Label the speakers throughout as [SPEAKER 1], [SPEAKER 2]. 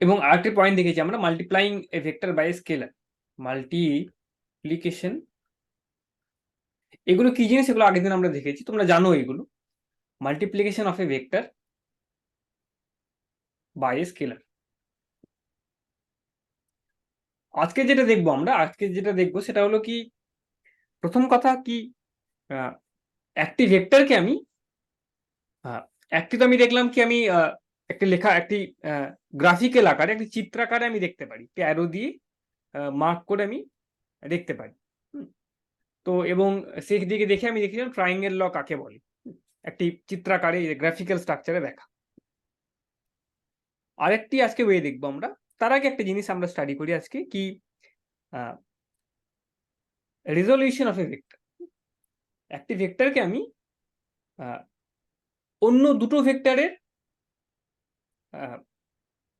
[SPEAKER 1] এবং আরেকটি পয়েন্ট দেখেছি আমরা, multiplying a vector by scalar, multiplication. এগুলো কি জিনিস, এগুলো আগের দিন আমরা দেখেছি, তোমরা জানো এগুলো। Multiplication of a vector by a scalar. আজকে যেটা দেখবো সেটা হলো কি, প্রথম কথা কি, একটি ভেক্টরকে আমি একটি তো আমি দেখলাম কি, আমি একটি গ্রাফিক্যাল আকারে, একটি চিত্রাকারে আমি দেখতে পারি, অ্যারো দিয়ে মার্ক করে আমি দেখতে পারি। তো এবং সেই দিকে দেখে আমি দেখছিলাম ট্রায়াঙ্গেল ল কাকে বলে, একটি চিত্রাকারে গ্রাফিক্যাল স্ট্রাকচারে দেখা। আরেকটি আজকে ওয়ে দেখবো আমরা। তার আগে একটা জিনিস আমরা স্টাডি করি আজকে কি, রেজলিউশন অফ এ ভেক্টর। একটি ভেক্টরকে আমি অন্য দুটো ভেক্টরের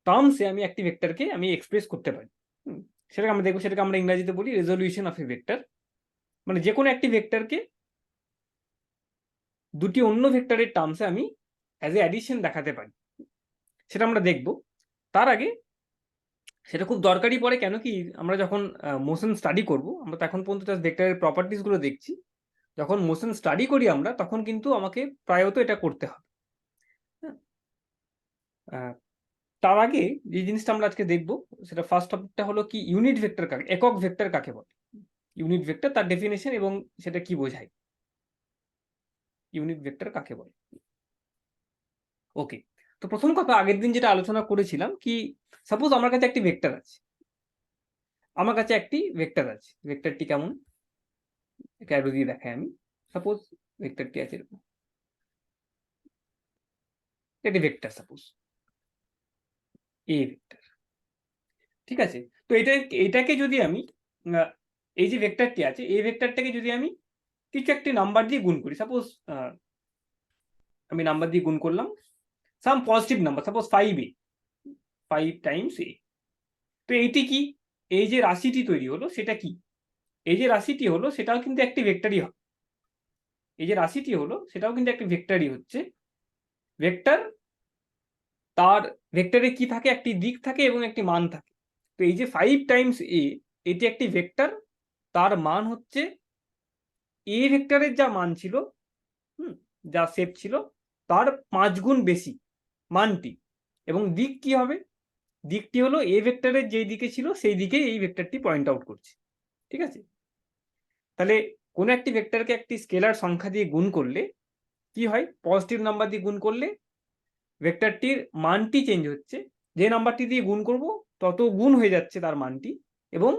[SPEAKER 1] টার্মসে আমি একটি ভেক্টরকে আমি এক্সপ্রেস করতে পারি। সেটাকে আমরা দেখবো, সেটাকে আমরা ইংরেজিতে বলি রেজলিউশন অফ এ ভেক্টর। মানে যে কোনো একটি ভেক্টরকে দুটি অন্য ভেক্টরের টার্মসে আমি অ্যাজ এ অ্যাডিশন দেখাতে পারি, সেটা আমরা দেখব। তার আগে সেটা খুব দরকারি পড়ে, কেন কি আমরা যখন মোশন স্টাডি করব, আমরা তো এখন পর্যন্ত জাস্ট ভেক্টরের প্রপার্টিস গুলো দেখছি। যখন মোশন স্টাডি করি আমরা, তখন কিন্তু আমাকে প্রায়ত এটা করতে হবে। তার আগে যে জিনিসটা আমরা আজকে দেখব, সেটা ফার্স্ট টপিকটা হলো কি, ইউনিট ভেক্টর কাকে, একক ভেক্টর কাকে বলে। ইউনিট ভেক্টর, তার ডেফিনেশন এবং সেটা কি বোঝায়, ইউনিট ভেক্টর কাকে বলে। ওকে, তো প্রথম কথা, আগের দিন যেটা আলোচনা করেছিলাম কি, সাপোজ আমার কাছে একটি ভেক্টর আছে, ভেক্টরটি কেমন, অ্যারো দিয়ে দেখাই আমি। সাপোজ ভেক্টরটি আছে এরকম, একটি ভেক্টর, সাপোজ এ ভেক্টর। ঠিক আছে, তো এটাকে যদি আমি এই যে ভেক্টরটি আছে, এই ভেক্টরটাকে যদি আমি কিছু একটি নাম্বার দিয়ে গুণ করি, সাপোজ আমি নাম্বার দিয়ে গুণ করলাম, সাম positive number, suppose 5a, 5 Times a। তো এইটি কি, এই যে রাশিটি তৈরি হলো সেটা কি, এই যে রাশিটি হলো সেটাও কিন্তু একটি ভেক্টরই হবে। এই যে রাশিটি হলো সেটাও কিন্তু একটি ভেক্টরই হচ্ছে। ভেক্টর, তার ভেক্টরে কি থাকে, একটি দিক থাকে এবং একটি মান থাকে। তো এই যে 5 টাইমস a, এটি একটি ভেক্টর, তার মান হচ্ছে এ ভেক্টরের যা মান ছিল, যা শেপ ছিল, তার 5 গুণ বেশি মানটি। এবং দিক কি হবে, দিকটি হলো এ ভেক্টরের যেই দিকে ছিল সেই দিকে এই ভেক্টরটি পয়েন্ট আউট করছে। ঠিক আছে, তাহলে কোনো একটি ভেক্টরকে একটি স্কেলার সংখ্যা দিয়ে গুণ করলে কি হয়, পজিটিভ নাম্বার দিয়ে গুণ করলে ভেক্টরটির মানটি চেঞ্জ হচ্ছে, যে নাম্বারটি দিয়ে গুণ করব তত গুণ হয়ে যাচ্ছে তার মানটি, এবং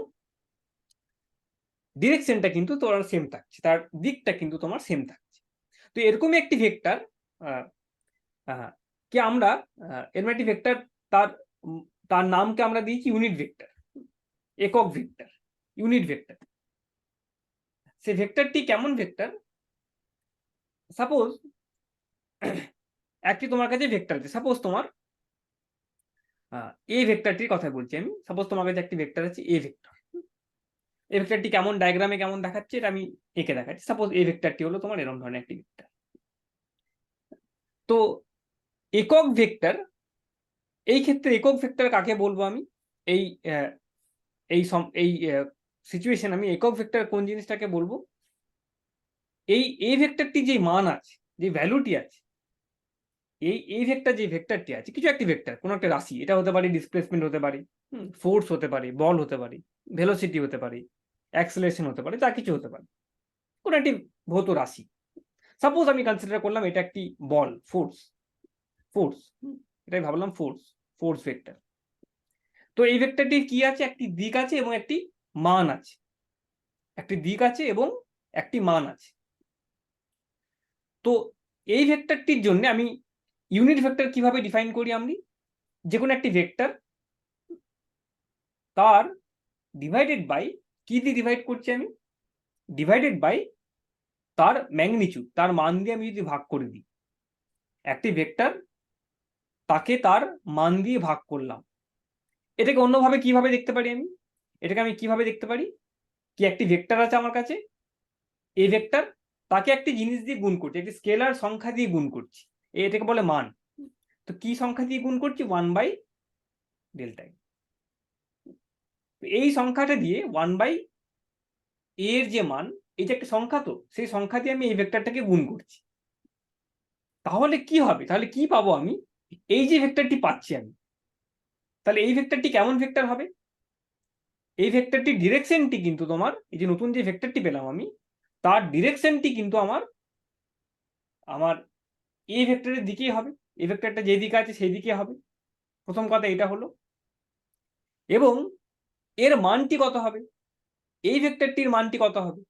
[SPEAKER 1] ডিরেকশনটা কিন্তু তোমার সেম থাকছে, তার দিকটা কিন্তু তোমার সেম থাকছে। তো এরকমই একটি ভেক্টর কি আমরা এরকম একটি ভেক্টর, তার তার নামকে আমরা দিয়েছি ইউনিট ভেক্টর, একক ভেক্টর, ইউনিট ভেক্টর। সে ভেক্টরটি কেমন ভেক্টর, সাপোজ একটি তোমার কাছে ভেক্টর আছে, সাপোজ তোমার এ ভেক্টরটির কথা বলছি আমি, সাপোজ তোমার কাছে একটি ভেক্টর আছে এ ভেক্টর। এ ভেক্টরটি কেমন, ডায়াগ্রামে কেমন দেখাচ্ছে এটা আমি এঁকে দেখাচ্ছি। সাপোজ এ ভেক্টরটি হলো তোমার এরকম ধরনের একটি ভেক্টর। তো একক ভেক্টর, এই ক্ষেত্রে একক ভেক্টর কাকে বলবো আমি, এই এই এই সিচুয়েশন আমি একক ভেক্টর কোন জিনিসটাকে বলবো, এই এ ভেক্টরটি যে মান আছে, যে ভ্যালুটি আছে, এই ভেক্টর যে ভেক্টরটি আছে, কিছু একটি ভেক্টর, কোনো একটা রাশি, এটা হতে পারে ডিসপ্লেসমেন্ট হতে পারে, ফোর্স হতে পারে, বল হতে পারে, ভেলোসিটি হতে পারে, অ্যাক্সেলারেশন হতে পারে, যা কিছু হতে পারে, কোনো একটি ভৌত রাশি। সাপোজ আমি কনসিডার করলাম এটা একটি বল, ফোর্স, ফোর্স এটাই ভাবলাম ফোর্স, ফোর্স ভেক্টর। তো এই ভেক্টরটির কি আছে, একটি দিক আছে এবং একটি মান আছে, একটি দিক আছে এবং একটি মান আছে। তো এই ভেক্টরটির জন্য আমি ইউনিট ভেক্টর কিভাবে ডিফাইন করি, আমি যে কোনো একটি ভেক্টর তার ডিভাইডেড বাই, কি দিয়ে ডিভাইড করছি আমি, ডিভাইডেড বাই তার ম্যাগনিটিউড, তার মান দিয়ে আমি যদি ভাগ করে দিই, একটি ভেক্টর তাকে তার মান দিয়ে ভাগ করলাম। এটাকে অন্যভাবে কিভাবে দেখতে পারি আমি, এটাকে আমি কিভাবে দেখতে পারি, কি একটি ভেক্টর আছে আমার কাছে, এই ভেক্টর, তাকে একটি জিনিস দিয়ে গুণ করছি, একটি স্কেলার সংখ্যা দিয়ে গুণ করছি, এটাকে বলে মান। তো কি সংখ্যা দিয়ে গুণ করছি, 1/, ডেল্টা এ। এই সংখ্যাটা দিয়ে 1/a এর যে মান, এই যে একটা সংখ্যা, তো সেই সংখ্যা দিয়ে আমি এই ভেক্টরটাকে গুণ করছি। তাহলে কি হবে, তাহলে কি পাবো আমি, এই যে ভেক্টরটি পাচ্ছি আমি, তাহলে এই ভেক্টরটি কেমন ভেক্টর হবে? এই ভেক্টরটির ডিরেকশনটি কিন্তু তোমার, এই যে নতুন যে ভেক্টরটি পেলাম আমি, তার ডিরেকশনটি কিন্তু আমার আমার এই ভেক্টরের দিকেই হবে। এই ভেক্টরটা যে দিকে আছে সেই দিকে হবে। প্রথম কথা এটা হলো। এবং এর মানটি কত হবে, এই ভেক্টরটির মানটি কত হবে?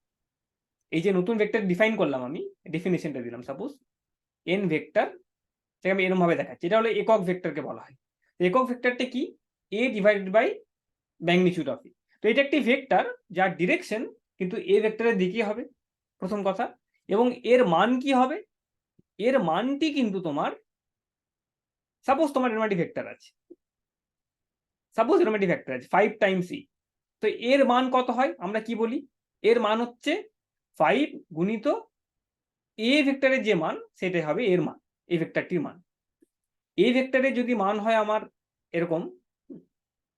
[SPEAKER 1] এই যে নতুন ভেক্টর ডিফাইন করলাম আমি, ডেফিনেশনটা দিলাম, সাপোজ এন ভেক্টর, সেটা আমি এরকম ভাবে দেখাচ্ছি, এটা হলো একক ভেক্টরকে বলা হয়। একক ভেক্টরটা কি? এ ডিভাইডেড বাই ম্যাগনিটিউড অফ এ। তো এটা একটি ভেক্টর যার ডিরেকশন কিন্তু এ ভেক্টরের দিকেই হবে, প্রথম কথা। এবং এর মান কি হবে? এর মানটি কিন্তু তোমার, সাপোজ তোমার এরকম একটি ভেক্টর আছে, সাপোজ এরকম একটি ভেক্টর আছে 5 টাইমস ই। তো এর মান কত হয় আমরা কি বলি? এর মান হচ্ছে 5 গুণিত এ ভেক্টরের যে মান সেটাই হবে এর মান, এই ভেক্টরটির মান। এই ভেক্টরের যদি মান হয় আমার এরকম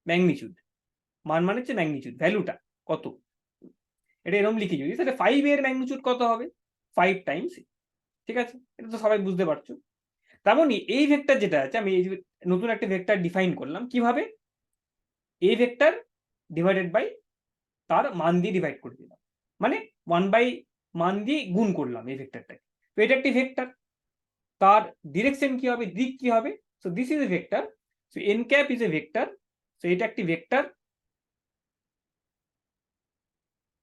[SPEAKER 1] ম্যাগনিটিউড, মান মানে হচ্ছে ম্যাগনিটিউড, ভ্যালুটা কত, এটা এরকম লিখি যদি, তাহলে 5 এর ম্যাগনিটিউড কত হবে? 5 টাইমস। ঠিক আছে, এটা তো সবাই বুঝতে পারছো। তেমনই এই ভেক্টর যেটা আছে, আমি এই নতুন একটা ভেক্টর ডিফাইন করলাম কিভাবে, এ ভেক্টর ডিভাইডেড বাই তার মান দিয়ে ডিভাইড করে দিলাম, মানে 1/, মান দিয়ে গুণ করলাম এই ভেক্টরটাকে। তো এটা একটি ভেক্টর, তার ডিরেকশন কি হবে, দিক কি হবে? So this is a vector, so N cap is a vector. So এটা একটি ভেক্টর,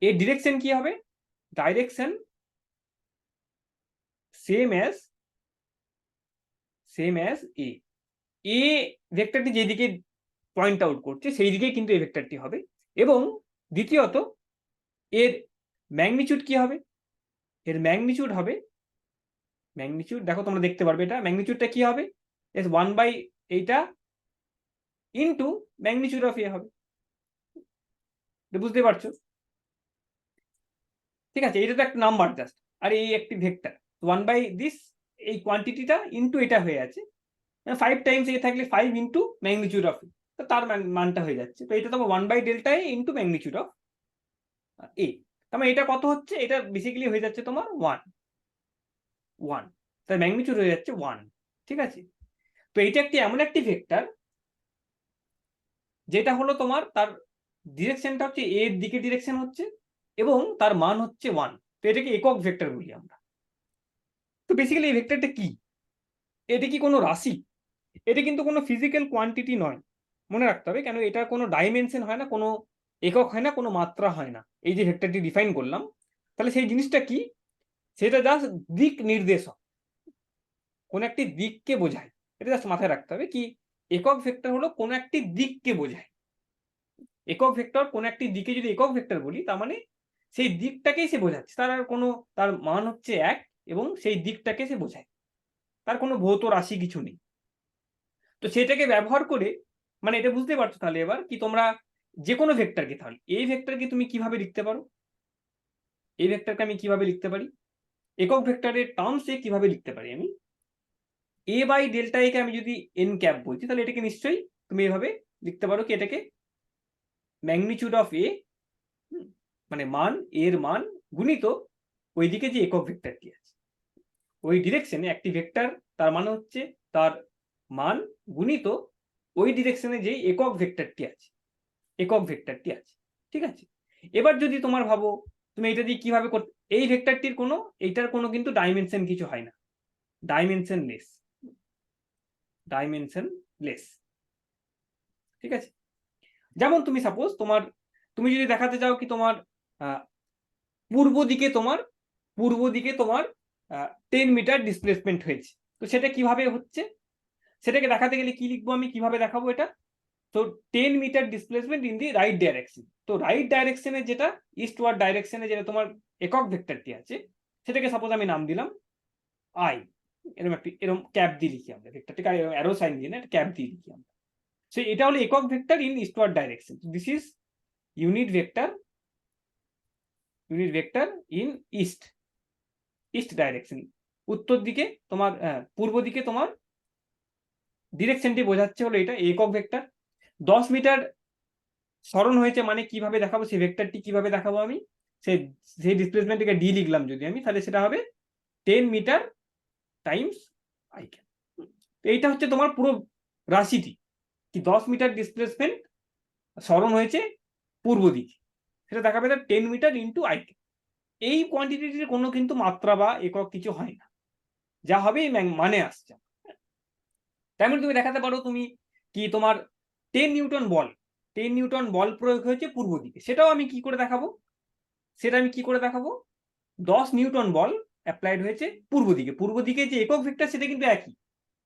[SPEAKER 1] এর ডিরেকশন কি হবে? Direction same as A. A ভেক্টরটি যেদিকে পয়েন্ট আউট করছে সেই দিকেই কিন্তু এই ভেক্টরটি হবে। এবং দ্বিতীয়ত এর ম্যাগনিটিউড কি হবে? এর ম্যাগনিটিউড হবে, ম্যাগনিটিউড দেখো তোমরা দেখতে পারবে, এটা ম্যাগনিটিউডটা কি হবে? এস 1/, এইটা ইন্টু ম্যাগনিটিউড অফ এ হবে। বুঝতে পারছো? ঠিক আছে, এটা তো একটা নাম্বার জাস্ট, আর এই একটি ভেক্টর 1/, দিস, এই কোয়ান্টিটিটা ইন্টু এটা হয়ে আছে। 5 টাইমস এ থাকলে 5 ইন্টু ম্যাগনিটিউড অফ এ, তার মানটা হয়ে যাচ্ছে। তো এটা তোমার 1/, delta A into magnitude of A. তার মানে এটা কত হচ্ছে? এটা বেসিক্যালি হয়ে যাচ্ছে তোমার 1, তার ম্যাগনিটিউড হয়ে যাচ্ছে 1। ঠিক আছে, তো এটা একটি এমন একটি ভেক্টর যেটা হলো তোমার, তার ডিরেকশনটা হচ্ছে এর দিকে ডিরেকশন হচ্ছে, এবং তার মান হচ্ছে 1। তো এটাকে একক ভেক্টর বলি আমরা। তো বেসিক্যালি এই ভেক্টরটা কি? এটা কি কোনো রাশি? এটা কিন্তু কোনো ফিজিক্যাল কোয়ান্টিটি নয়, মনে রাখতে হবে, কেন এটা কোনো ডাইমেনশন হয় না, কোনো একক হয় না, কোনো মাত্রা হয় না। এই যে ভেক্টরটি ডিফাইন করলাম, তাহলে সেই জিনিসটা কি? সেটা জাস্ট দিক নির্দেশক, কোন একটি দিককে বোঝায়। এটা জাস্ট মাথায় রাখতে হবে কি, একক ভেক্টর হলো কোন একটি দিককে বোঝায়। একক ভেক্টর কোন একটি দিকে যদি একক ভেক্টর বলি, তার মানে সেই দিকটাকেই সে বোঝাচ্ছে, তার আর কোনো, তার মান হচ্ছে 1 এবং সেই দিকটাকে সে বোঝায়, তার কোনো ভৌত রাশি কিছু নেই। তো সেটাকে ব্যবহার করে, মানে এটা বুঝতে পারছো তাহলে এবার কি তোমরা, যে কোনো ভেক্টরকে, তাহলে এই ভেক্টরকে তুমি কিভাবে লিখতে পারো? এই ভেক্টরকে আমি কিভাবে লিখতে পারি? একক ভেক্টরের টার্মসে কিভাবে লিখতে পারি আমি? এ বাই ডেল্টা এ কে আমি যদি এন ক্যাপ বলছি, তাহলে এটাকে নিশ্চয়ই তুমি এভাবে লিখতে পারো কি, এটাকে ম্যাগনিটিউড অফ এ, মানে মান, এর মান গুণিত ওইদিকে যে একক ভেক্টরটি আছে, ওই ডিরেকশনে একটি ভেক্টর, তার মানে হচ্ছে তার মান গুণিত ওই ডিরেকশনে যে একক ভেক্টরটি আছে, একক ভেক্টরটি আছে। ঠিক আছে, এবার যদি তোমার ভাবো তুমি এটা দিয়ে কিভাবে করতে, এই ভেক্টরটির কোনো, এইটার কোনো কিন্তু ডাইমেনশন কিছু হয় না, ডাইমেনশন লেস, ডাইমেনশন লেস। ঠিক আছে, যেমন তুমি সাপোজ তোমার, তুমি যদি দেখাতে চাও কি তোমার পূর্ব দিকে তোমার, পূর্ব দিকে তোমার 10 মিটার ডিসপ্লেসমেন্ট হয়েছে, তো সেটা কিভাবে হচ্ছে, সেটাকে দেখাতে গেলে কি লিখবো আমি, কিভাবে দেখাবো এটা? তো 10 meter displacement in the right direction. তো রাইট ডাইরেকশনে যেটা, ইস্টওয়ার্ড ডাইরেকশনে যেটা তোমার একক ভেক্টরটি আছে, সেটাকে সাপোজ আমি নাম দিলাম আই। এরকম একটি, এরকম ক্যাপ দিয়ে লিখি আমরা ভেক্টরটিকে, অ্যারো সাইন দিয়ে না, ক্যাপ দিয়ে লিখি আমরা। সো এটা হলো একক vector in eastward direction. This is unit vector, unit vector in east, east direction. উত্তর দিকে তোমার, পূর্ব দিকে তোমার ডিরেকশনটি বোঝাচ্ছে হলো এটা একক ভেক্টর। 10 মিটার সরণ হয়েছে মানে কিভাবে দেখাবো, সেই ভেক্টরটি কিভাবে দেখাবো আমি, সেই ডিসপ্লেসমেন্টকে ডি লিখলাম যদি আমি, তাহলে সেটা হবে 10 মিটার টাইমস আই ক্যাপ। এইটা হচ্ছে তোমার পুরো রাশিটি, কি 10 মিটার ডিসপ্লেসমেন্ট সরণ হয়েছে পূর্ব দিকে, সেটা দেখাবে 10 মিটার ইন্টু আই ক্যাপ। এই কোয়ান্টিটির কোনো কিন্তু মাত্রা বা একক কিছু হয় না, যা হবে মানে আসছে। তেমন তুমি দেখাতে পারো তুমি কি তোমার 10 নিউটন বল, 10 নিউটন বল প্রয়োগ হয়েছে পূর্ব দিকে, সেটাও আমি কি করে দেখাবো, সেটা আমি কি করে দেখাবো, 10 নিউটন বল অ্যাপ্লাইড হয়েছে পূর্ব দিকে। পূর্ব দিকে যে একক ভেক্টর সেটা কিন্তু একই,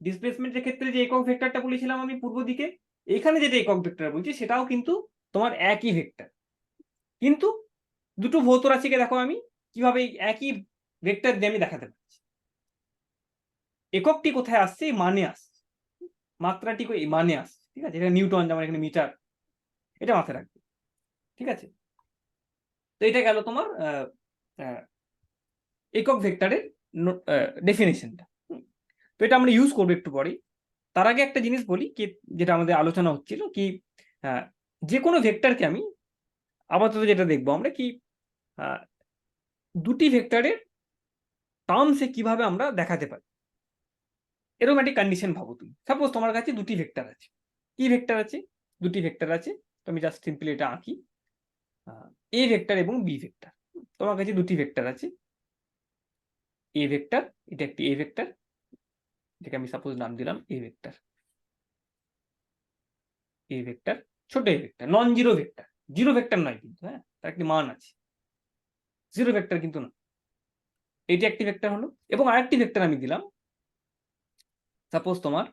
[SPEAKER 1] ডিসপ্লেসমেন্টের ক্ষেত্রে যে একক ভেক্টরটা বলেছিলাম আমি পূর্ব দিকে, এখানে যেটা একক ভেক্টর বলছি সেটাও কিন্তু তোমার একই ভেক্টর। কিন্তু দুটো ভৌত রাশিকে দেখো আমি কিভাবে একই ভেক্টর দিয়ে আমি দেখাতে পারছি। এককটি কোথায় আসছে, মানে আসছে, মাত্রাটি মানে আসছে, ঠিক আছে, এটা নিউটন, যেমন এখানে মিটার, এটা মাথায় রাখবে, ঠিক আছে। তো এটা গেল তোমার একক ভেক্টরের ডেফিনেশনটা। তো এটা আমরা ইউজ করবো একটু পরেই। তার আগে একটা জিনিস বলি, কি যেটা আমাদের আলোচনা হচ্ছিল, কি যে কোনো ভেক্টরকে আমি আপাতত যেটা দেখবো আমরা, কি দুটি ভেক্টরের টার্মসে কিভাবে আমরা দেখাতে পারি, এরকম একটি কন্ডিশন ভাবো তুমি। সাপোজ তোমার কাছে দুটি ভেক্টর আছে, কি ভেক্টর আছে, দুটি ভেক্টর আছে, তো আমি জাস্ট সিম্পলি এটা আঁকি, এ ভেক্টর এবং বি ভেক্টর। তোমার কাছে দুটি ভেক্টর আছে, এ ভেক্টর, এটা একটি এ ভেক্টর, যেটাকে আমি সাপোজ নাম দিলাম এ ভেক্টর, এ ভেক্টর, ছোট এ vector, non zero vector, zero vector নয় কিন্তু, হ্যাঁ, তার একটি মান আছে, জিরো ভেক্টর কিন্তু না। এইটি একটি ভেক্টর হলো, এবং আরেকটি ভেক্টর আমি দিলাম, সাপোজ তোমার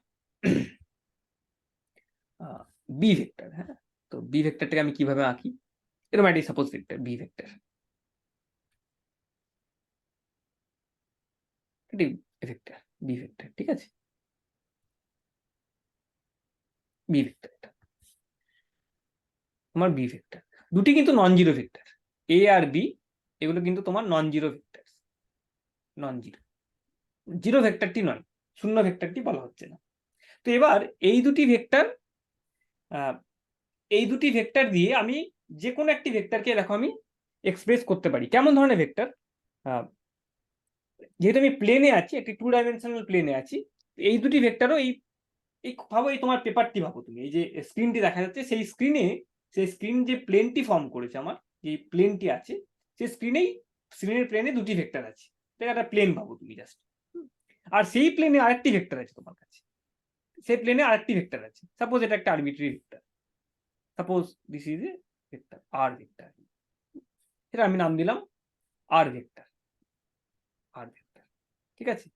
[SPEAKER 1] বি ভেক্টর। হ্যাঁ, তো বি ভেক্টরটাকে আমি কিভাবে আঁকি, এরকম একটি সাপোজ ভেক্টর বি ভেক্টর, এটি ভেক্টর বি ভেক্টর, ঠিক আছে, বি ভেক্টর, তোমার বি ভেক্টর। দুটি কিন্তু নন জিরো ভেক্টর, এ আর বি, এগুলো কিন্তু তোমার non zero vector, non zero, zero ভেক্টরটি নয়, শূন্য ভেক্টরটি বলা হচ্ছে না। তো এবার এই দুটি ভেক্টর, এই দুটি ভেক্টর দিয়ে আমি যে কোনো একটি ভেক্টরকে দেখো আমি এক্সপ্রেস করতে পারি। কেমন ধরনের ভেক্টর, যেহেতু আমি প্লেনে আছি, একটি 2 ডাইমেনশনাল প্লেনে আছি, এই দুটি ভেক্টরও এই এই ভাবো, এই তোমার পেপারটি ভাবো তুমি, এই যে স্ক্রিনটি দেখা যাচ্ছে, সেই স্ক্রিনে, সেই স্ক্রিন যে প্লেনটি ফর্ম করেছে, আমার যে প্লেনটি আছে, সেই স্ক্রিনের প্লেনে দুটি ভেক্টর আছে, এটা একটা প্লেন ভাবো তুমি জাস্ট। আর সেই প্লেনে আরেকটি ভেক্টর আছে তোমার কাছে, সেই প্লেনে আরেকটি ভেক্টর আছে, সাপোজ এটা একটা arbitrary vector, suppose this is a vector R vector, এটা আমি নাম দিলাম আর ভেক্টর, আর ভেক্টর, ঠিক আছে।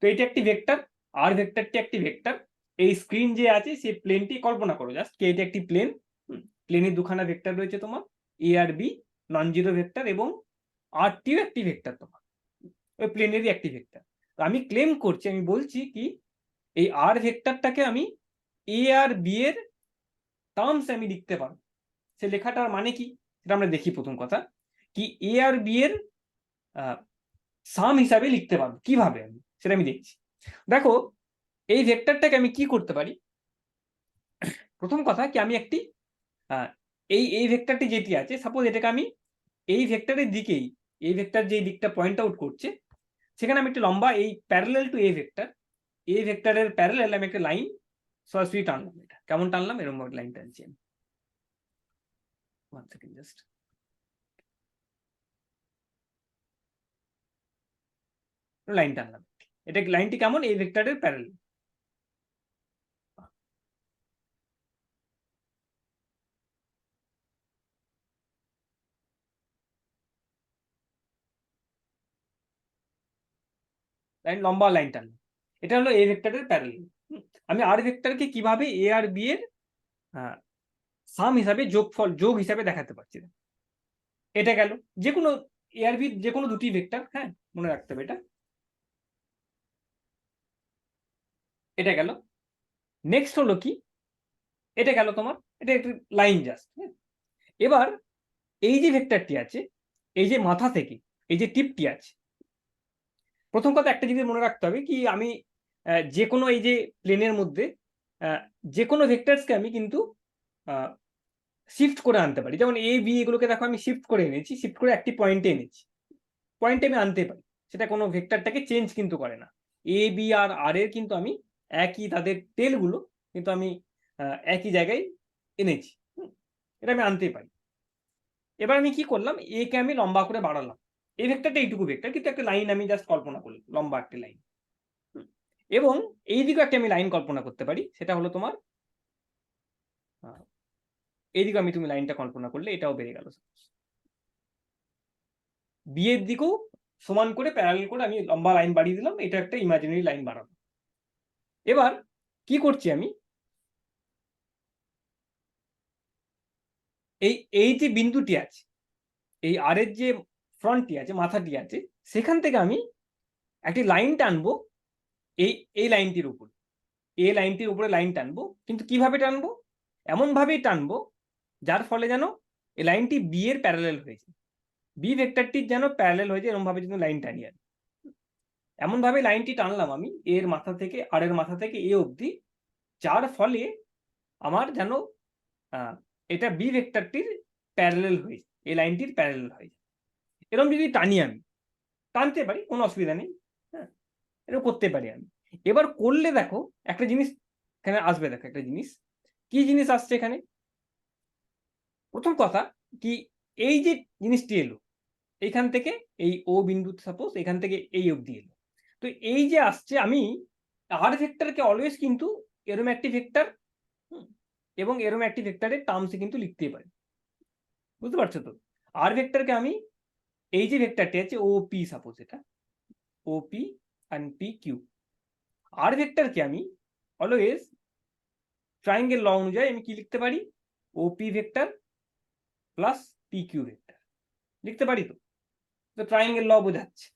[SPEAKER 1] তো এটা একটি ভেক্টর, আর ভেক্টরটি একটি ভেক্টর, এই স্ক্রিন যে আছে সেই প্লেনটি কল্পনা করো জাস্ট, কি এটা একটি প্লেন, প্লেনে দুখানা ভেক্টর রয়েছে তোমার, এ আর বি নন জিরো ভেক্টর, এবং আর টিও একটি ভেক্টর তোমার, ওই প্লেনেরই একটি ভেক্টর। তো আমি ক্লেম করছি, আমি বলছি কি এই আর ভেক্টরটাকে আমি এ আর বি এর টার্মস আমি লিখতে পারবো। সে লেখাটার মানে কি সেটা আমরা দেখি। প্রথম কথা, কি এ আর বি এর সাম হিসাবে লিখতে পারবো কিভাবে, আমি সেটা আমি দেখছি। দেখো, এই ভেক্টরটাকে আমি কি করতে পারি, প্রথম কথা কি আমি একটি এই ভেক্টরটি যেটি আছে, সাপোজ এটাকে আমি এই ভেক্টরের দিকেই, এই ভেক্টর যে দিকটা পয়েন্ট আউট করছে, সেখানে আমি একটি লম্বা, এই প্যারালাল টু এ ভেক্টর, এই ভেক্টরের প্যারালাল আমি একটা লাইন সরাসরি টানলাম। এটা কেমন টানলাম, এরকম লাইন টানছি আমি, 1 সেকেন্ড জাস্ট, লাইন টানলাম, এটা লাইনটি কেমন, এই ভেক্টরের প্যারালাল, লাইন লম্বা লাইন টানলাম, এটা হলো এ ভেক্টরের প্যারালাল। আমি আর ভেক্টরকে কিভাবে এ আর বি এর সাম হিসাবে, যোগ হিসাবে দেখাতে পারছি। এটা গেল যে কোনো এ আর বি, যে কোনো দুটি ভেক্টর, হ্যাঁ, মনে রাখতে হবে এটা, এটা গেল। নেক্সট হলো কি, এটা গেল তোমার, এটা একটি লাইন জাস্ট। এবার এই যে ভেক্টরটি আছে, এই যে মাথা থেকে এই যে টিপটি আছে, প্রথম কথা একটা জিনিস মনে রাখতে হবে, কি আমি যে কোনো এই যে প্লেনের মধ্যে যে কোনো ভেক্টরসকে আমি কিন্তু শিফট করে আনতে পারি। যেমন এ বি এগুলোকে দেখো আমি শিফট করে এনেছি, শিফট করে একটি পয়েন্টে এনেছি, পয়েন্টে আমি আনতে পারি, সেটা কোনো ভেক্টরটাকে চেঞ্জ কিন্তু করে না। এ বি আর আর এর কিন্তু আমি একই, তাদের টেলগুলো কিন্তু আমি একই জায়গায় এনেছি, এটা আমি আনতে পারি। এবার আমি কি করলাম, এ কে আমি লম্বা করে বাড়ালাম, এই ভেক্টরটা এইটুকু ভেক্টর, কিন্তু একটা লাইন আমি জাস্ট কল্পনা করলাম, লম্বা একটা লাইন। এবং এই দিকেও একটা আমি লাইন কল্পনা করতে পারি, সেটা হলো তোমার এইদিকে আমি তুমি লাইনটা কল্পনা করলে এটাও বেড়ে গেল। বি এর দিকেও সমান করে প্যারালাল করে আমি লম্বা লাইন বাড়িয়ে দিলাম, এটা একটা ইমাজিনারি লাইন বাড়াবো। এবার কি করছি আমি, এই যে বিন্দুটি আছে, এই আর এর যে ফ্রন্টটি আছে, মাথাটি আছে, সেখান থেকে আমি একটি লাইন টানবো এই লাইনটির উপর, এই লাইনটির উপরে লাইন টানবো। কিন্তু কিভাবে টানবো, এমন ভাবেই টানবো যার ফলে যেন এই লাইনটি বি এর প্যারালাল হয়েছে, বি ভেক্টরটির যেন প্যারালাল হয়েছে, এরকম ভাবে যদি লাইন টানি, আর এমন ভাবে লাইনটি টানলাম আমি এর মাথা থেকে, আর এর মাথা থেকে এ অবধি, যার ফলে আমার যেন এটা বি ভেক্টরটির প্যারালাল হয়ে, এই লাইনটির প্যারালাল হয়ে যায়। এরকম যদি টানি, আমি টানতে পারি, কোনো অসুবিধা নেই, হ্যাঁ, এরকম করতে পারি আমি। এবার করলে দেখো একটা জিনিস এখানে আসবে, দেখো একটা জিনিস, কি জিনিস আসছে এখানে। প্রথম কথা কি, এই যে জিনিসটি এলো এইখান থেকে, এই ও বিন্দু সাপোজ এখান থেকে এই অবধি এলো, তো এই যে আসছে, আমি আর ভেক্টরকে অলওয়েজ কিন্তু এরম একটি ভেক্টর এবং এরম একটি ভেক্টরের টার্মসে কিন্তু লিখতেই পারি, বুঝতে পারছো তো। আর ভেক্টরকে আমি এই যে ভেক্টরটি আছে ও পি, সাপোজ এটা O P and P Q, R ভেক্টরকে আমি অলওয়েজ ট্রায়াঙ্গেল ল অনুযায়ী আমি কি লিখতে পারি, O P vector plus P Q vector লিখতে পারি। তো ট্রায়াঙ্গেল ল বোঝাচ্ছে,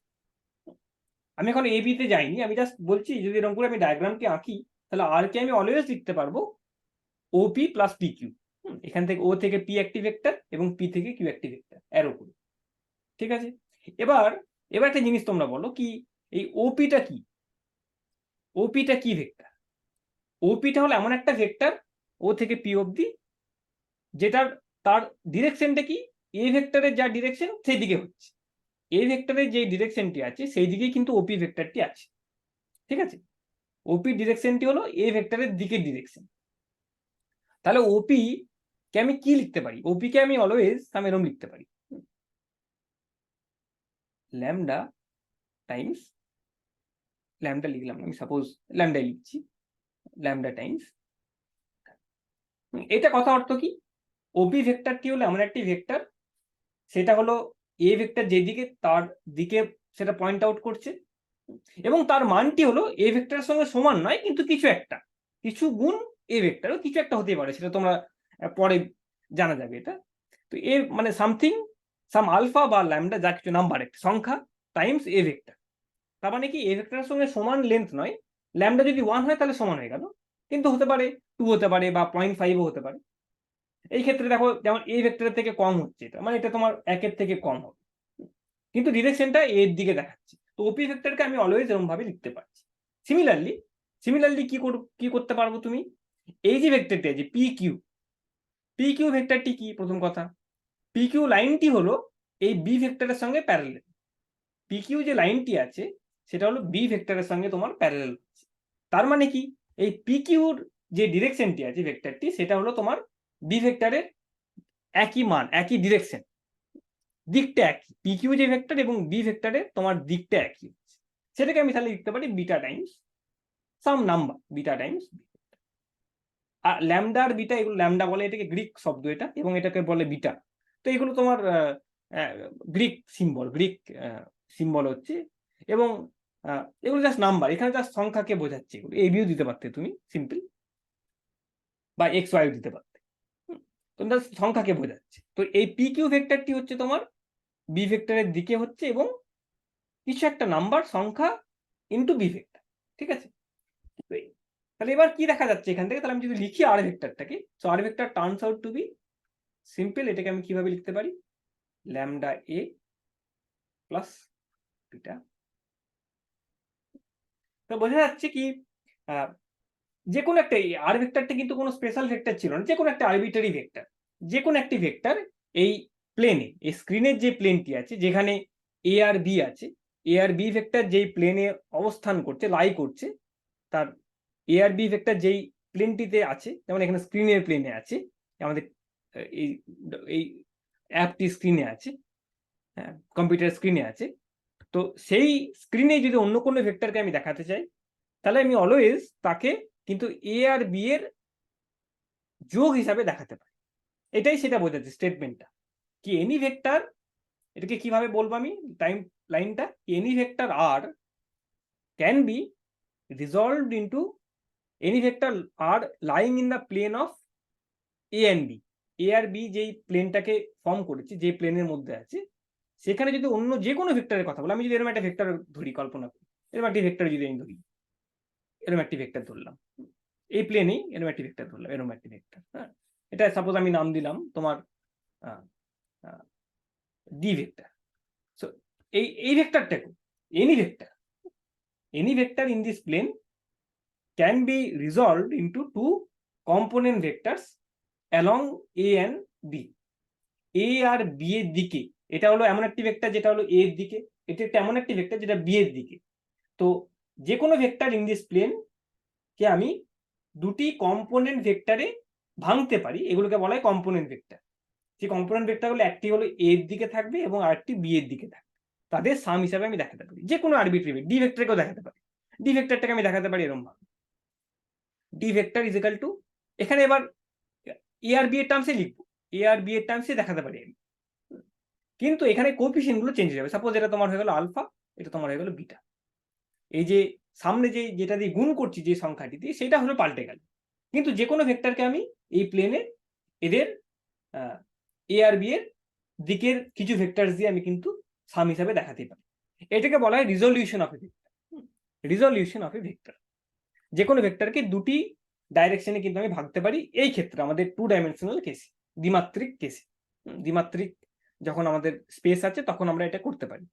[SPEAKER 1] আমি এখন এ বিতে যাইনি, আমি জাস্ট বলছি যদি এরকম করে আমি ডায়াগ্রামটি আঁকি, তাহলে আর কে আমি অলওয়েজ লিখতে পারবো O P plus P Q, এখান থেকে ও থেকে পি একটি ভেক্টর এবং পি থেকে কিউ একটি ভেক্টর, অ্যারো করে, ঠিক আছে। এবার এবার একটা জিনিস তোমরা বলো, কি এই ওপিটা কি, ওপিটা কি ভেক্টর, ওপিটা হলো এমন একটা ভেক্টর ও থেকে পি অবধি, যেটার তার ডিরেকশনটা কি, এ ভেক্টরের যা ডিরেকশন সেই দিকে হচ্ছে, এ ভেক্টরের যে ডিরেকশনটি আছে সেই দিকেই কিন্তু ওপি ভেক্টরটি আছে, ঠিক আছে। ওপি ডিরেকশনটি হলো এ ভেক্টরের দিকের ডিরেকশন। তাহলে ওপি কে আমি কি লিখতে পারি, ওপি কে আমি অলওয়েজ আমি এরকম লিখতে পারি, ল্যামডা টাইমস, ল্যামডা লিখলাম আমি, সাপোজ ল্যামডা লিখছি, ল্যামডা টাইমস, এটা কথা অর্থ কি, ওপি ভেক্টরটি হলো এমন একটি ভেক্টর, সেটা হলো এ ভেক্টর যেদিকে তার দিকে সেটা পয়েন্ট আউট করছে, এবং তার মানটি হলো এ ভেক্টরের সঙ্গে সমান নয়, কিন্তু কিছু একটা, কিছু গুণ এ ভেক্টরও কিছু একটা হতে পারে, সেটা তোমরা পরে জানা যাবে এটা। তো এ মানে সামথিং, সাম আলফা বা ল্যামডা, যা কিছু নাম্বার একটা সংখ্যা টাইমস এ ভেক্টর, তার মানে কি এ ভেক্টরের সঙ্গে সমান লেন্থ নয়, ল্যামডা যদি 1 হয় তাহলে সমান হয়ে গেল, কিন্তু হতে পারে 2 হতে পারে বা 0.5ও হতে পারে। এই ক্ষেত্রে দেখো যেমন এ ভেক্টরের থেকে কম হচ্ছে, এটা মানে এটা তোমার 1-এর থেকে কম হবে, কিন্তু ডিরেকশনটা এর দিকে দেখাচ্ছে, তো ওপি ভেক্টরকে আমি অলওয়েজ এরকম ভাবে লিখতে পারছি। সিমিলারলি সিমিলারলি কি করতে পারবো তুমি, এই যে ভেক্টরটি আছে পি কিউ, পি কিউ ভেক্টরটি কি, প্রথম কথা পি কিউ লাইনটি হলো এই বি ভেক্টরের সঙ্গে প্যারালাল, পি কিউ যে লাইনটি আছে সেটা হলো বি ভেক্টরের সঙ্গে তোমার প্যারালাল, তার মানে কি এই পি কিউর যে ডিরেকশনটি আছে ভেক্টরটি, সেটা হলো তোমার বি ভেক্টরের একই মান, একই ডিরেকশন, দিকটা একই, পি কিউ যে ভেক্টর এবং বি ভেক্টরের তোমার দিকটা একই, সেটাকে আমি তাহলে লিখতে পারি বিটা টাইমস সাম নাম্বার, বিটা টাইমস। আর ল্যামডা আর বিটা, এগুলো ল্যামডা বলে এটাকে, গ্রিক শব্দ এটা, এবং এটাকে বলে বিটা। তো এগুলো তোমার গ্রিক সিম্বল, গ্রিক সিম্বল হচ্ছে, এবং এগুলো জাস্ট নাম্বার, এখানে জাস্ট সংখ্যাকে বোঝাচ্ছে, এগুলো এ বিও দিতে পারতে তুমি সিম্পল, বা এক্স ওয়াইও দিতে পারতে, তোমরা সংখ্যাকে বোঝাচ্ছে। তো এই পি কিউ ভেক্টরটি হচ্ছে তোমার বি ভেক্টরের দিকে হচ্ছে, এবং কিছু একটা নাম্বার সংখ্যা ইন্টু বি ভেক্টর, ঠিক আছে। তাহলে এবার কি দেখা যাচ্ছে এখান থেকে, তাহলে আমি যদি লিখি আর ভেক্টরটাকে, so R vector turns out to be simple, এটাকে আমি কিভাবে লিখতে পারি, ল্যামডা এ প্লাস বিটা। তো বোঝা যাচ্ছে কি যে কোনো একটা আর ভেক্টরটা কিন্তু কোনো স্পেশাল ভেক্টর ছিল না, যে কোনো একটা আরবিটারি ভেক্টর, যে কোনো একটি ভেক্টর এই প্লেনে, এই স্ক্রিনের যে প্লেনটি আছে যেখানে এ আর বি আছে, এ আর বি ভেক্টর যেই প্লেনে অবস্থান করছে, লাই করছে, তার এ আর বি ভেক্টর যেই প্লেনটিতে আছে, যেমন এখানে স্ক্রিনের প্লেনে আছে, আমাদের এই এই অ্যাপটি স্ক্রিনে আছে, হ্যাঁ, কম্পিউটার স্ক্রিনে আছে। তো সেই স্ক্রিনে যদি অন্য কোনো ভেক্টরকে আমি দেখাতে চাই, তাহলে আমি অলওয়েজ তাকে কিন্তু এ আর বি এর যোগ হিসাবে দেখাতে পারি। এটাই সেটা বোঝাচ্ছে স্টেটমেন্টটা, কি এনি ভেক্টর, এটাকে কিভাবে বলবো আমি টাইম লাইনটা, any vector R can be resolved into any vector R lying in the plane of A and B. A আর বি যেই প্লেনটাকে ফর্ম করেছি, যে প্লেনের মধ্যে আছে, সেখানে যদি অন্য যে কোনো ভেক্টরের কথা বলো, আমি যদি এরকম একটা ভেক্টর ধরি, কল্পনা করি এরকম একটি ভেক্টর যদি আমি ধরি, এরকম একটি ভেক্টর ধরলাম, এই প্লেনেই এরকম একটি ভেক্টর ধরলাম, এরকম একটি ভেক্টর, হ্যাঁ, এটা সাপোজ আমি নাম দিলাম তোমার ডি ভেক্টর। সো এই ভেক্টরটাকে any vector in this plane can be resolved into two component vectors along A and B. A আর বি এর দিকে, এটা হলো এমন একটি ভেক্টর যেটা হলো এ এর দিকে, এটা একটা এমন একটি ভেক্টর যেটা বি এর দিকে। তো যে কোনো ভেক্টর ইন দিস প্লেন কে আমি দুটি কম্পোনেন্ট ভেক্টরে ভাঙতে পারি, এগুলোকে বলা হয় কম্পোনেন্ট ভেক্টর। যে কম্পোনেন্ট ভেক্টরগুলো একটি হলো এ এর দিকে থাকবে এবং আরেকটি বি এর দিকে থাকবে, তাদের সাম হিসাবে আমি দেখাতে পারি। যে কোনো আরবিট্রারি ডি ভেক্টরকেও দেখাতে পারি। ডি ভেক্টরটাকে আমি দেখাতে পারি এরকম ভাবে, D vector is equal to, এখানে এবার এ আর বি এর টার্মসে লিখবো, এ আর বি এর টার্মসে দেখাতে পারি আমি, কিন্তু এখানে কোএফিসিয়েন্ট গুলো চেঞ্জ হয়ে যাবে। সাপোজ এটা তোমার হয়ে গেল আলফা, এটা তোমার হয়ে গেল বিটা, এই যে সামনে যেটা দিয়ে গুণ করছি যে সংখ্যাটি দিয়ে, সেটা হলো পাল্টে গেল। কিন্তু যে কোনো ভেক্টরকে আমি এই প্লেনে এদের এ আর বি এর দিকের কিছু ভেক্টরস দিয়ে আমি কিন্তু সাম হিসাবে দেখাতে পারি। এটাকে বলা হয় resolution of a vector. Resolution of a vector, যে কোনো ভেক্টরকে দুটি ডাইরেকশনে কিন্তু আমি ভাগতে পারি, এই ক্ষেত্রে আমাদের টু ডাইমেনশনাল কেসে, দ্বিমাত্রিক কেসে, দ্বিমাত্রিক যখন আমাদের স্পেস আছে তখন আমরা এটা করতে পারি।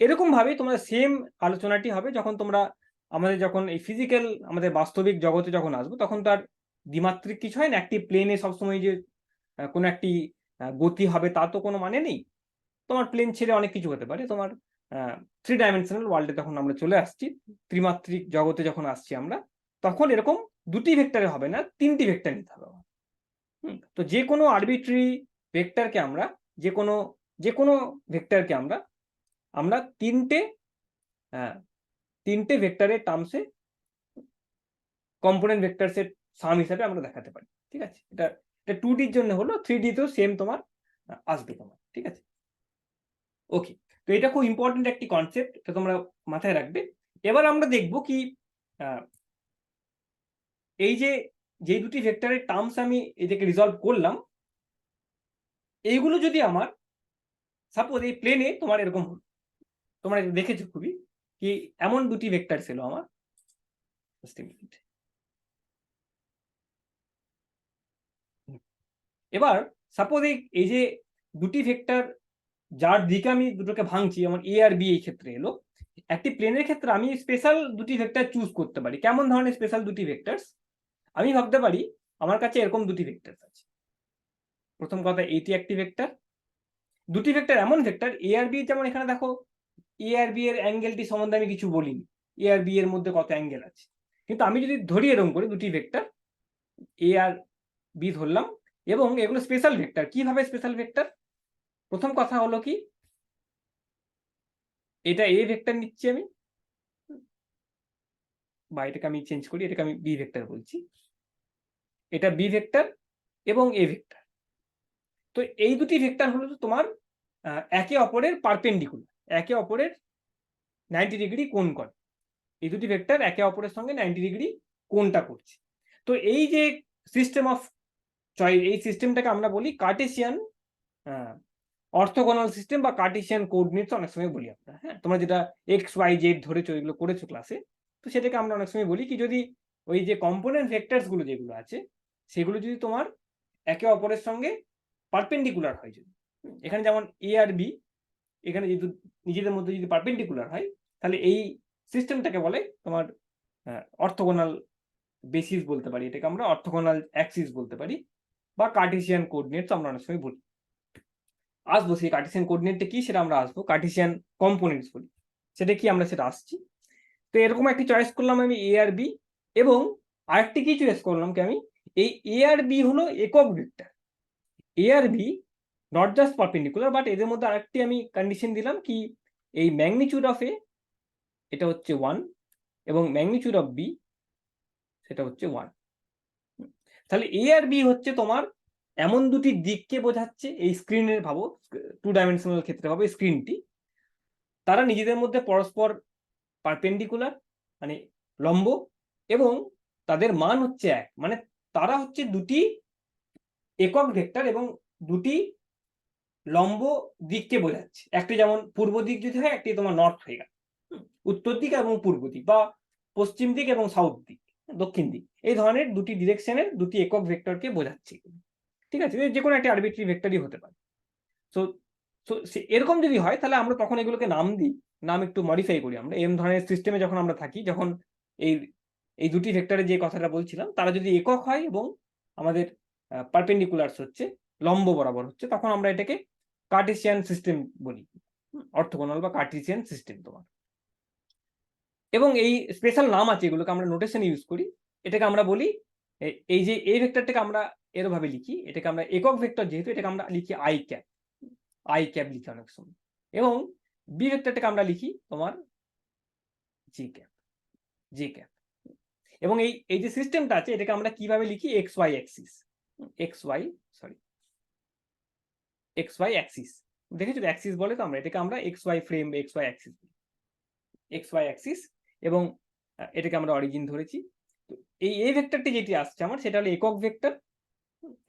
[SPEAKER 1] এরকম ভাবে তোমরা সেম আলোচনাটি হবে যখন তোমরা আমাদের যখন এই ফিজিক্যাল আমাদের বাস্তবিক জগতে যখন আসবো, তখন তো আর দ্বিমাত্রিক কিছু হয় না। একটি প্লেনে সবসময় যে কোনো একটি গতি হবে তা তো কোনো মানে নেই। তোমার প্লেন ছেড়ে অনেক কিছু হতে পারে। তোমার থ্রি ডাইমেনশনাল ওয়ার্ল্ডে তখন আমরা চলে আসছি, ত্রিমাত্রিক জগতে যখন আসছি আমরা, তখন এরকম দুটি ভেক্টরে হবে না, তিনটি ভেক্টর নিতে হবে। তো যে কোনো আরবিট্রারি ভেক্টরকে আমরা, যে কোনো ভেক্টরকে আমরা আমরা তিনটে ভেক্টরের টার্মসে কম্পোনেন্ট ভেক্টরসের সাম হিসাবে আমরা দেখাতে পারি। ঠিক আছে, এটা 2D জন্য হলো, 3D তেও সেম তোমার আসবে তোমার। ঠিক আছে, ওকে। তো এটা খুব ইম্পর্টেন্ট একটি কনসেপ্ট, এটা তোমরা মাথায় রাখবে। এবার আমরা দেখব কি এই যে দুটি ভেক্টরের টার্মস আমি এটাকে রিজলভ করলাম, এইগুলো যদি আমার সাপোজ এই প্লেনে তোমার এরকম হলো, তোমরা দেখেছো খুবই, কি এমন দুটি ভেক্টর ছিল আমার, এবার সাপোজ এই যে দুটি ভেক্টর যার দিকে আমি দুটোকে ভাঙছি, আমার এ আর বি এই ক্ষেত্রে এলো, একটি প্লেনের ক্ষেত্রে আমি স্পেশাল দুটি ভেক্টর চুজ করতে পারি। কেমন ধরনের স্পেশাল দুটি ভেক্টরস? আমি ভাবতে পারি আমার কাছে এরকম দুটি ভেক্টর আছে। প্রথম কথা, এইটি একটি ভেক্টর, দুটি ভেক্টর এমন ভেক্টর এ আর বি, যেমন এখানে দেখো এ আর বি এর অ্যাঙ্গেলটি সম্বন্ধে আমি কিছু বলিনি, এ আর বি এর মধ্যে কত অ্যাঙ্গেল আছে। কিন্তু আমি যদি ধরি এরকম করে দুটি ভেক্টর এ আর বি ধরলাম, এবং এগুলো স্পেশাল ভেক্টর। কিভাবে স্পেশাল ভেক্টর? প্রথম কথা হলো কি, এটা এ ভেক্টর নিচ্ছি আমি, বা এটাকে আমি চেঞ্জ করি, এটাকে আমি বি ভেক্টর বলছি, এটা বি ভেক্টর এবং এ ভেক্টর। তো এই দুটি ভেক্টর হলো তোমার একে অপরের পারপেন্ডিকুলার, একে অপরের 90 ডিগ্রি কোণ করে। এই দুটি ভেক্টর একে অপরের সঙ্গে 90 ডিগ্রি কোণটা করছে। তো এই যে সিস্টেম অফ চয়েস, এই সিস্টেমটাকে আমরা বলি কার্টেসিয়ান অর্থোগোনাল সিস্টেম বা কার্টেসিয়ান কোঅর্ডিনেটস অনেক সময় বলি আমরা। হ্যাঁ, তোমরা যেটা এক্স ওয়াই জেড ধরেছো, এগুলো করেছো ক্লাসে, তো সেটাকে আমরা অনেক সময় বলি কি, যদি ওই যে কম্পোনেন্ট ভেক্টরস গুলো যেগুলো আছে, সেগুলো যদি তোমার একে অপরের সঙ্গে পারপেন্ডিকুলার হয়, যদি এখানে যেমন এ আর বি এখানে যদি নিজেদের মধ্যে যদি পারপেন্ডিকুলার হয়, তাহলে এই সিস্টেমটাকে বলে তোমার অর্থোগোনাল বেসিস বলতে পারি, এটাকে আমরা অর্থোগোনাল অ্যাক্সিস বলতে পারি, বা কার্টেসিয়ান কোঅর্ডিনেটস আমরা অনেক সময় বলি। আসবো সেই কার্টেসিয়ান কোঅর্ডিনেটটা কি সেটা আমরা আসবো, কার্টেসিয়ান কম্পোনেন্টস বলি, সেটা কি আমরা সেটা আসছি। তো এরকম একটি চয়েস করলাম আমি এ আর বি, এবং আরেকটি কি চয়েস করলাম কি আমি, এই এ আর বি হলো একক ভেক্টর, এ আর B not just perpendicular, but এদের মধ্যে আরেকটি আমি কন্ডিশন দিলাম কি, এই ম্যাগনিটিউড অফ এ এটা হচ্ছে 1 এবং ম্যাগনিটিউড অফ বি সেটা হচ্ছে 1। তাহলে এ আর বি হচ্ছে তোমার এমন দুটি দিককে বোঝাচ্ছে, এই স্ক্রিনের ভাবো, 2 ডাইমেনশনাল ক্ষেত্রে ভাবো স্ক্রিনটি, তারা নিজেদের মধ্যে পরস্পর পারপেন্ডিকুলার মানে লম্ব, এবং তাদের মান হচ্ছে 1, মানে তারা হচ্ছে দুটি একক ভেক্টর এবং দুটি লম্ব দিককে বোঝাচ্ছে। একটি যেমন পূর্ব দিক যদি হয়, একটি তোমার নর্থ হয়ে গেল, উত্তর দিক এবং পূর্ব দিক, বা পশ্চিম দিক এবং সাউথ দিক, দক্ষিণ দিক, এই ধরনের দুটি ডিরেকশনের দুটি একক ভেক্টরকে বোঝাচ্ছে। ঠিক আছে, যে কোনো একটা আরবিট্রারি ভেক্টরই হতে পারে। সো সো এরকম যদি হয় তাহলে আমরা তখন এগুলোকে নাম দিই, নাম একটু মডিফাই করি আমরা। এরকম ধরনের সিস্টেমে যখন আমরা থাকি, যখন এই এই দুটি ভেক্টরের যে কথাটা বলছিলাম তারা যদি একক হয় এবং আমাদের পারপেন্ডিকুলারস হচ্ছে, লম্ব বরাবর হচ্ছে, তখন আমরা এটাকে কার্টেসিয়ান সিস্টেম বলি, অর্থোগোনাল বা কার্টেসিয়ান সিস্টেম তোমার। এবং এই স্পেশাল নাম আছে, এগুলোকে আমরা নোটেশন ইউজ করি। এটাকে আমরা বলি, এই যে এই ভেক্টরটাকে আমরা এরভাবে লিখি, এটাকে আমরা একক ভেক্টর যেহেতু, এটাকে আমরা লিখি আই ক্যাপ, আই ক্যাপ লিখি অনেক সময়। এবং বি ভেক্টরটাকে আমরা লিখি তোমার জি ক্যাপ, জি ক্যাপ। এবং এই যে সিস্টেমটা আছে এটাকে আমরা কিভাবে লিখি, X Y axis, X Y sorry X Y axis, দেখেছো অ্যাক্সিস বলে তো, আমরা এটাকে আমরা X Y frame, X Y axis, X Y axis. এবং এটাকে আমরা অরিজিন ধরেছি। তো এই ভেক্টরটি যেটি আসছে আমার, সেটা হলো একক vector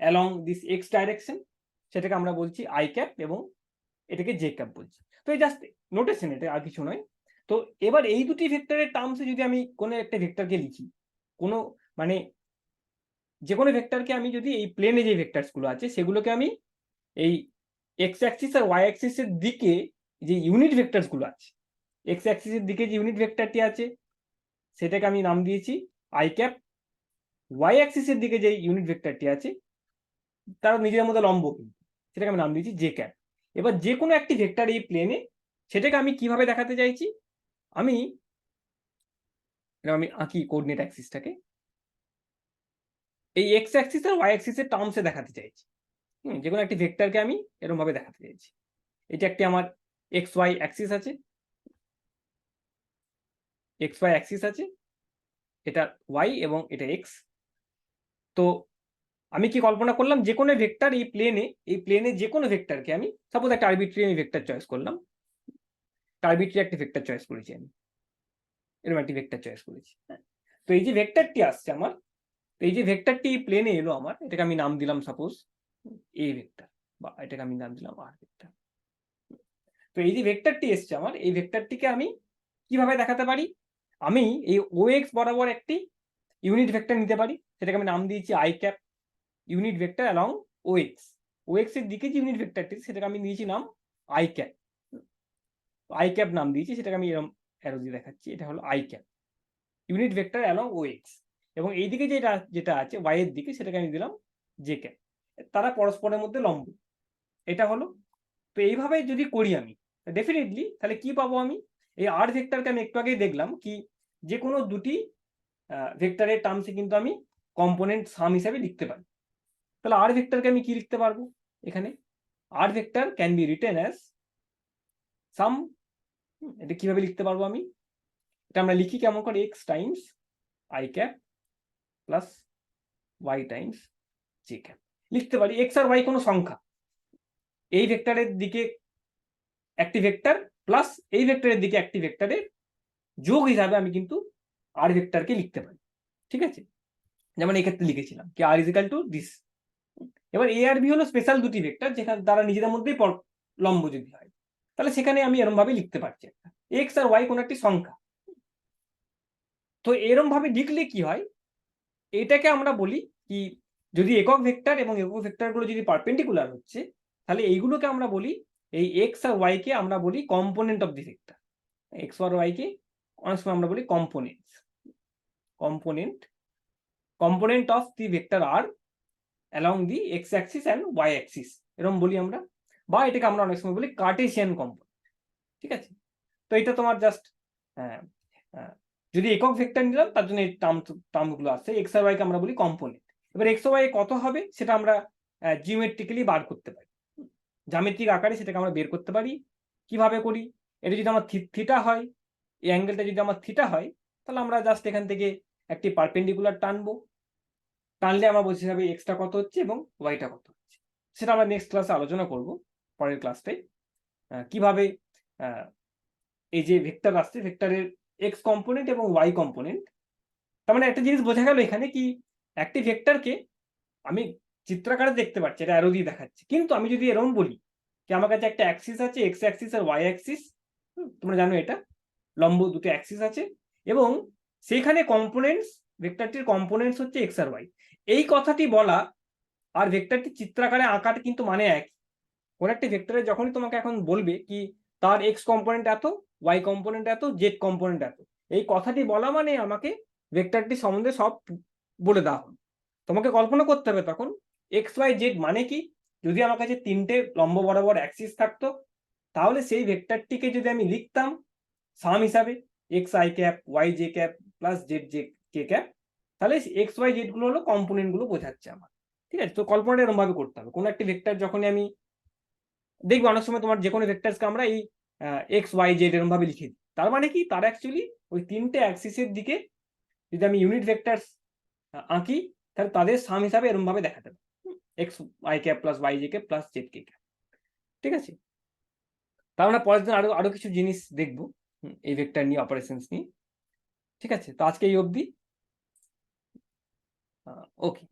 [SPEAKER 1] along this x direction, সেটাকে আমরা বলছি আই ক্যাপ, এবং এটাকে জে ক্যাপ বলছি। তো এই জাস্ট নোটেশন, এটা আর কিছু নয়। তো এবার এই দুটি ভেক্টরের টার্মসে যদি আমি কোনো একটা ভেক্টরকে লিখি, কোনো মানে যে কোনো ভেক্টরকে আমি যদি এই প্লেনে যে ভেক্টরস গুলো আছে সেগুলোকে আমি এই এক্স অ্যাক্সিস আর ওয়াই অ্যাক্সিসের দিকে যে ইউনিট ভেক্টরস গুলো আছে, এক্স অ্যাক্সিসের দিকে যে ইউনিট ভেক্টরটি আছে সেটাকে আমি নাম দিয়েছি আই ক্যাপ, ওয়াই অ্যাক্সিসের দিকে যে ইউনিট ভেক্টরটি আছে তার নিজের মধ্যে লম্ব কিন্তু, সেটাকে আমি নাম দিয়েছি জে ক্যাপ। এবার যে কোনো একটি ভেক্টর এই প্লেনে, সেটাকে আমি কিভাবে দেখাতে চাইছি, আমি আঁকি কোঅর্ডিনেট অ্যাক্সিসটাকে এই এক্স অ্যাক্সিস আর ওয়াই অ্যাক্সিসের টার্মসে দেখাতে চাইছি। যে কোনো একটি ভেক্টরকে আমি এরকম ভাবে দেখাতে চাইছি। এটা একটি আমার এক্স ওয়াই অ্যাক্সিস আছে, এক্স ওয়াই অ্যাক্সিস আছে, এটা ওয়াই এবং এটা এক্স। তো আমি কি কল্পনা করলাম, যে কোনো ভেক্টর এই প্লেনে যে কোনো ভেক্টরকে আমি সাপোজ একটা আরবিট্রারি ভেক্টর চয়েস করলাম, আরবিট্রারি একটা ভেক্টর চয়েস করেছি আমি, এরকম একটি ভেক্টর চয়েস করেছি। তো এই যে ভেক্টরটি আসছে আমার, এই যে ভেক্টরটি প্লেনে এলো আমার, এটাকে আমি নাম দিলাম সাপোজ এ ভেক্টর, বা এটাকে আমি নাম দিলাম আর ভেক্টর। তো এই যে ভেক্টরটি এসছে আমার, এই ভেক্টরটিকে আমি কিভাবে দেখাতে পারি, আমি এই ও এক্স বরাবর একটি ইউনিট ভেক্টর নিতে পারি, সেটাকে আমি নাম দিয়েছি I cap, unit vector along O X, O X এর দিকে যে ইউনিট ভেক্টরটি সেটাকে আমি দিয়েছি নাম আই ক্যাপ, আই ক্যাপ নাম দিয়েছি, সেটাকে আমি এরকম অ্যারো দিয়ে দেখাচ্ছি, এটা হলো I cap, unit vector along O X. এবং এইদিকে যেটা আছে ওয়াই এর দিকে, সেটাকে আমি দিলাম জে ক্যাপ, তারা পরস্পরের মধ্যে লম্ব, এটা হলো। তো এইভাবে যদি করি আমি ডেফিনেটলি, তাহলে কি পাবো আমি, এই আর ভেক্টরকে আমি একটু আগেই দেখলাম কি, যে কোনো দুটি ভেক্টরের টার্মসে কিন্তু আমি কম্পোনেন্ট সাম হিসাবে লিখতে পারি। তাহলে আর ভেক্টরকে আমি কি লিখতে পারবো, এখানে R vector can be written as sum. এটা কিভাবে লিখতে পারবো আমি, এটা আমরা লিখি কেমন করে, X times I cap plus Y times J cap লিখতে পারি। এক্স আর ওয়াই কোনো সংখ্যা, এই ভেক্টরের দিকে একটি ভেক্টর প্লাস এই ভেক্টরের দিকে একটি ভেক্টরের যোগ হিসাবে আমি কিন্তু আর ভেক্টরকে লিখতে পারি। ঠিক আছে, যেমন এই ক্ষেত্রে লিখেছিলাম কি আর ইজিক্যাল টু দিস। এবার এ আর বি হলো স্পেশাল দুটি ভেক্টর, যেখানে তারা নিজেদের মধ্যেই লম্ব যদি হয়, তাহলে সেখানে আমি এরকম ভাবে লিখতে পারছি, একটা এক্স আর ওয়াই কোনো একটি সংখ্যা। তো এরকম ভাবে লিখলে কি হয়, এটাকে আমরা বলি কি, যদি একক ভেক্টর এবং একক ভেক্টর গুলো যদি পারপেন্ডিকুলার হচ্ছে, তাহলে এইগুলোকে আমরা বলি, এই এক্স আর ওয়াই কে আমরা বলি component of the vector, X আর ওয়াই কে অনেক সময় আমরা বলি component component of the vector আর along the X axis and Y axis, এরকম বলি আমরা, বা এটাকে আমরা অনেক সময় বলি কার্টেসিয়ান কম্পোনেন্ট। ঠিক আছে, তো এটা তোমার জাস্ট যদি একক ভেক্টর নিলাম তার জন্য এই টার্মগুলো আসছে, এক্স আর ওয়াই কে আমরা বলি কম্পোনেন্ট। এবার এক্স ওয়াই কত হবে সেটা আমরা জিওমেট্রিক্যালি বার করতে পারি, জ্যামিতিক আকারে সেটাকে আমরা বের করতে পারি। কিভাবে করি? এটা যদি আমার থিটা হয়, এই অ্যাঙ্গেলটা যদি আমার থিটা হয়, তাহলে আমরা জাস্ট এখান থেকে একটি পারপেন্ডিকুলার টানবো, টানলে আমরা বোঝা যাবে এক্সটা কত হচ্ছে এবং ওয়াইটা কত হচ্ছে। সেটা আমরা নেক্সট ক্লাসে আলোচনা করব, পরের ক্লাসটাই, কিভাবে এই যে ভেক্টর আসছে ভেক্টরের এক্স কম্পোনেন্ট এবং ওয়াই কম্পোনেন্ট। তার মানে একটা জিনিস বোঝা গেল এখানে কি, একটি ভেক্টরকে আমি চিত্রাকারে দেখতে পাচ্ছি, এটা অ্যারো দিয়ে দেখাচ্ছে, কিন্তু আমি যদি এরকম বলি কি আমার কাছে একটা অ্যাক্সিস আছে, এক্স অ্যাক্সিস আর ওয়াই অ্যাক্সিস, তোমরা জানো এটা লম্ব দুটো অ্যাক্সিস আছে, এবং সেখানে কম্পোনেন্টস, ভেক্টরটির কম্পোনেন্টস হচ্ছে এক্স আর ওয়াই, এই কথাটি বলা আর ভেক্টরটি চিত্রাকারে আঁকাটা কিন্তু মানে এক। কোন একটা ভেক্টরে যখনই তোমাকে এখন বলবে কি তার এক্স কম্পোনেন্ট এত, ওয়াই কম্পোনেন্ট এত, জেড কম্পোনেন্ট এত, এই কথাটি বলা মানে আমাকে ভেক্টরটি সম্বন্ধে সব বলে দেওয়া হলো। তোমাকে কল্পনা করতে হবে তখন এক্স ওয়াই জেড মানে কি। যদি আমার কাছে তিনটে লম্ব বরাবর অ্যাক্সিস থাকতো, তাহলে সেই ভেক্টরটিকে যদি আমি লিখতাম সাম হিসাবে X I cap Y J cap plus Z J K cap, তাহলে এক্স ওয়াই জেড গুলো হলো কম্পোনেন্ট গুলো বোঝাচ্ছে আমার। ঠিক আছে, তো কল্পনাটা এরকম ভাবে করতে হবে। কোনো একটা ভেক্টর যখনই আমি দেখবো, অনেক সময় তোমার যে কোনো ভেক্টরসকে আমরা এই এক্স ওয়াই জেড এরকম ভাবে লিখে দিই, তার মানে কি তার অ্যাকচুয়ালি ওই তিনটে অ্যাক্সিসের দিকে যদি আমি ইউনিট ভেক্টরস আঁকি, তাহলে তাদের সাম হিসাবে এরকম ভাবে দেখাতে হবে, X Y cap plus Y J cap plus Z K cap. ঠিক আছে, তার মানে পরের দিন আরো আরো কিছু জিনিস দেখবো এই ভেক্টর নিয়ে, অপারেশনস নিয়ে। ঠিক আছে, তো আজকে এই অবধি। ওকে।